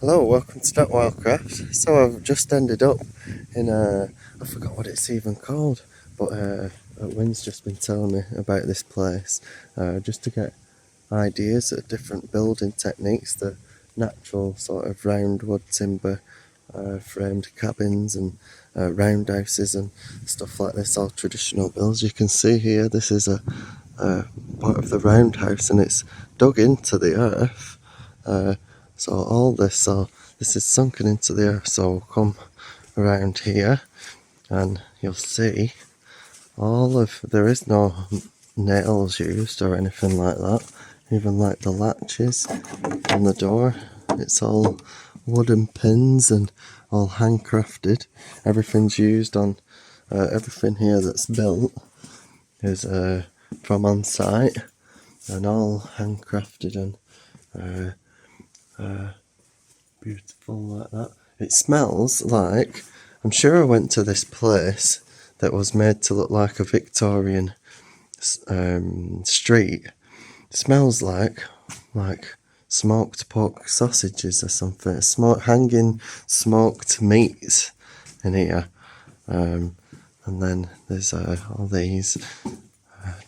Hello, welcome to Wildcraft. So I've just ended up in I forgot what it's even called, but Wynn's just been telling me about this place, just to get ideas of different building techniques, the natural sort of round wood timber framed cabins and roundhouses and stuff like this, all traditional builds. You can see here this is a part of the roundhouse and it's dug into the earth. So all this, this is sunken into the earth, so we'll come around here and you'll see there is no nails used or anything like that, even like the latches on the door, it's all wooden pins and all handcrafted. Everything's used on, everything here that's built is from on site and all handcrafted and beautiful like that. It smells like, I'm sure I went to this place that was made to look like a Victorian street. It smells like smoked pork sausages or something, hanging smoked meats in here. And then there's all these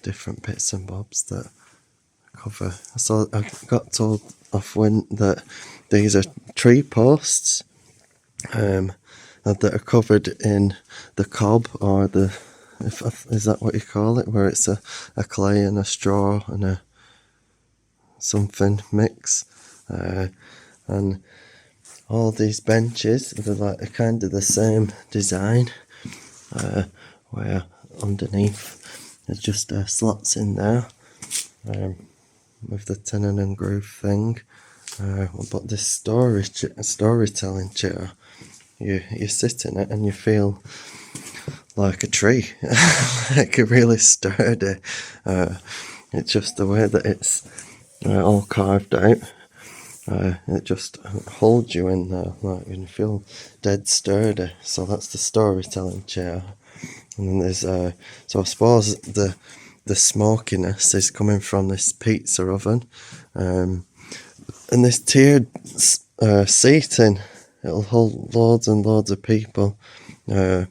different bits and bobs that cover. So I got told off when that these are tree posts that are covered in the cob, or is that what you call it, where it's a clay and a straw and a something mix, and all these benches, they're like kind of the same design, where underneath there's just slots in there, with the tenon and groove thing. But this storytelling chair, you sit in it and you feel like a tree, like a really sturdy. It's just the way that it's all carved out. It just holds you in there, like you feel dead sturdy. So that's the storytelling chair. And then there's so I suppose the smokiness is coming from this pizza oven, and this tiered seating. It'll hold loads and loads of people, and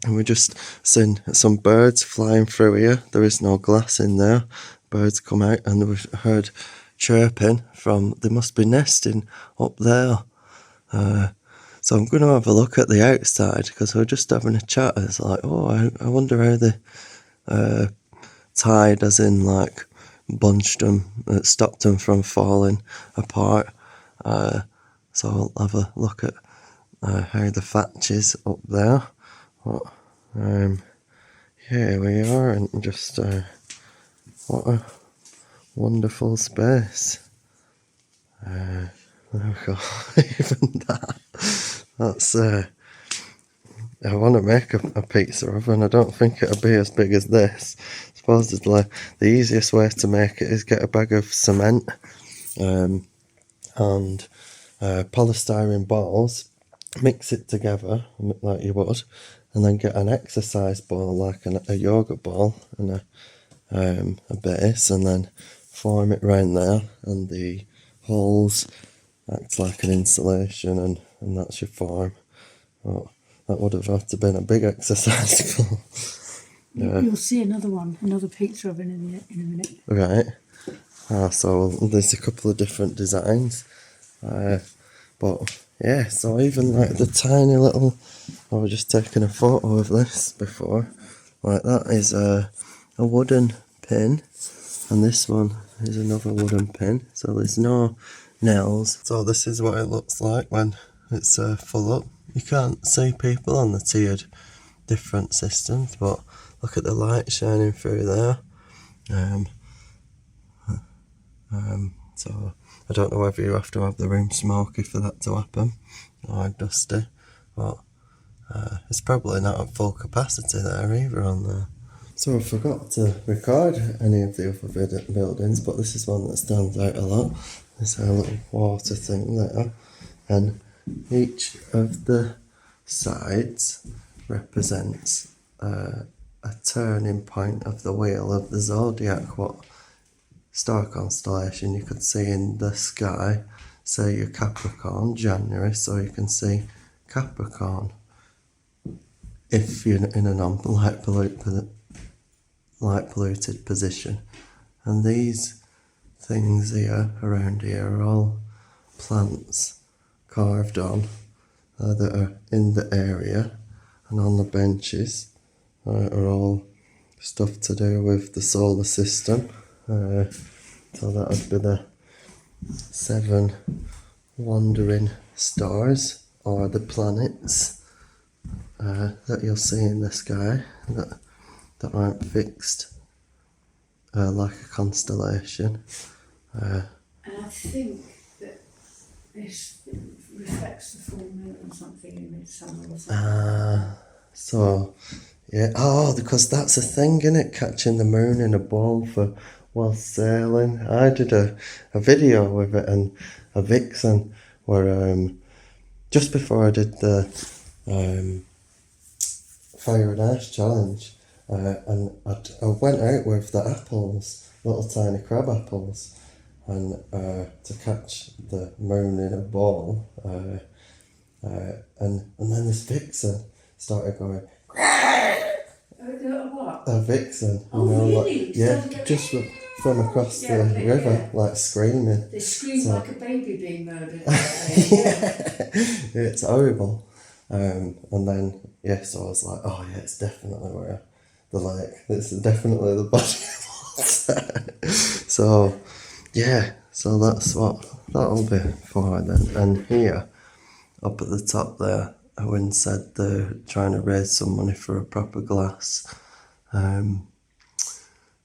we just seen some birds flying through here. There is no glass in there. Birds come out and we've heard chirping from, they must be nesting up there. So I'm going to have a look at the outside, because we're just having a chat. It's like, I wonder how they tied, as in like bunched them, stopped them from falling apart. So I'll have a look at how the thatch is up there. But here we are, and just what a wonderful space. There we go. Even that's I want to make a pizza oven. I don't think it'll be as big as this. Supposedly the easiest way to make it is get a bag of cement and polystyrene balls, mix it together like you would, and then get an exercise ball, like a yoga ball, and a base, and then form it round there, and the holes act like an insulation, and that's your form. Well, that would have had to been a big exercise ball. You'll see another picture of it in a minute. Right. So there's a couple of different designs. But yeah, so even like the tiny little, I was just taking a photo of this before, like that is a wooden pin, and this one is another wooden pin, so there's no nails. So this is what it looks like when it's full up. You can't see people on the tiered different systems, but look at the light shining through there. So I don't know whether you have to have the room smoky for that to happen, or dusty, but it's probably not at full capacity there either on there. So I forgot to record any of the other buildings, but this is one that stands out a lot. There's a little water thing there, and each of the sides represents a turning point of the wheel of the zodiac, what star constellation you could see in the sky say your Capricorn, January, so you can see Capricorn if you're in a non-light polluted position. And these things here, around here, are all plants carved on that are in the area, and on the benches are all stuff to do with the solar system. So that would be the 7 wandering stars, or the planets that you'll see in the sky that aren't fixed like a constellation. And I think that this reflects the full moon or something in midsummer or something. So, yeah, because that's a thing, innit? Catching the moon in a ball for while sailing. I did a video with it and a vixen where just before I did the Fire and Ice challenge, and I went out with the apples, little tiny crab apples, and to catch the moon in a ball, and then this vixen started going. What? A vixen. Oh, really? Just from across the river, like screaming. They scream like a baby being murdered. It's horrible. And then, so I was like, oh yeah, it's definitely where the lake. It's definitely the body of water. So, yeah, so that's what that'll be for then. And here, up at the top there, Owen said they're trying to raise some money for a proper glass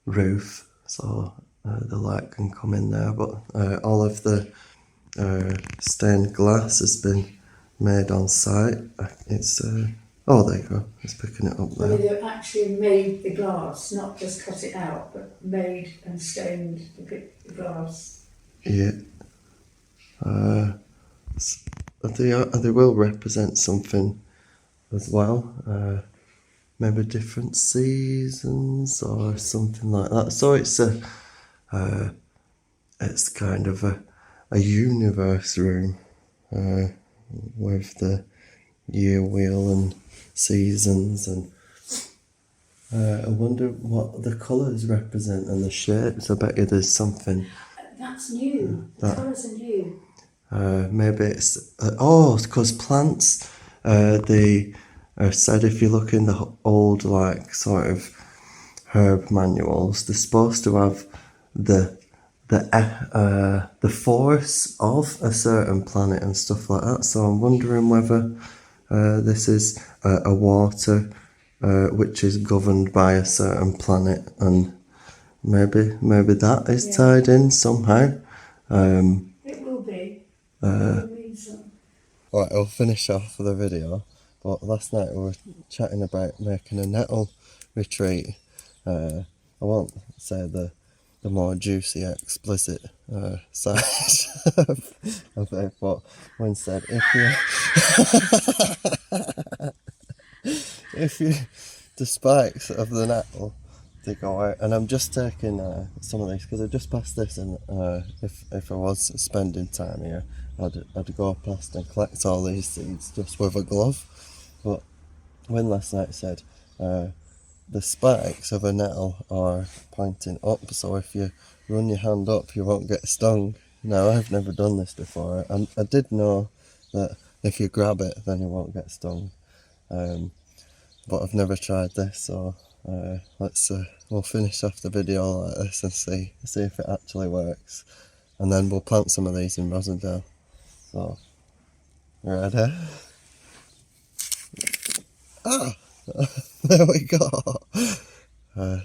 roof, so the light can come in there. But all of the stained glass has been made on site. It's oh, there you go. It's picking it up there. Well, they actually made the glass, not just cut it out, but made and stained the glass. Yeah. They will represent something as well. Maybe different seasons or something like that. So it's kind of a universe room with the year wheel and seasons, and I wonder what the colours represent and the shapes. I bet you there's something. That's new. The colours are new. Maybe it's because plants they are said, if you look in the old like sort of herb manuals, they're supposed to have the force of a certain planet and stuff like that. So I'm wondering whether this is a water which is governed by a certain planet, and maybe that is tied in somehow. It will be. Right, I'll finish off the video. But last night we were chatting about making a nettle retreat. I won't say the more juicy, explicit side of it, but one said if you the spikes of the nettle to go out, and I'm just taking some of these because I just passed this, and if I was spending time here, I'd go past and collect all these seeds just with a glove. But Wynne last night said the spikes of a nettle are pointing up, so if you run your hand up you won't get stung. Now, I've never done this before, and I did know that if you grab it then you won't get stung, but I've never tried this, so we'll finish off the video like this and see if it actually works, and then we'll plant some of these in Rosendale. So, ready? There we go.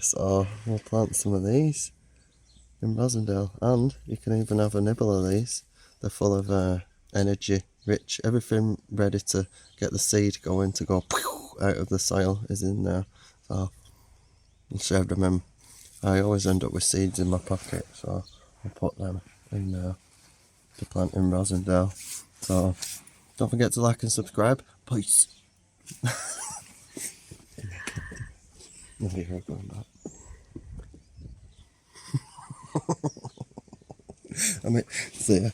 So we'll plant some of these in Rosendale, and you can even have a nibble of these. They're full of energy, rich, everything ready to get the seed going, to go out of the soil is in there. So I'll save them in. I always end up with seeds in my pocket, so I'll put them in there to plant in Rosendale. So don't forget to like and subscribe. Peace. Look at her going back. I mean, see ya.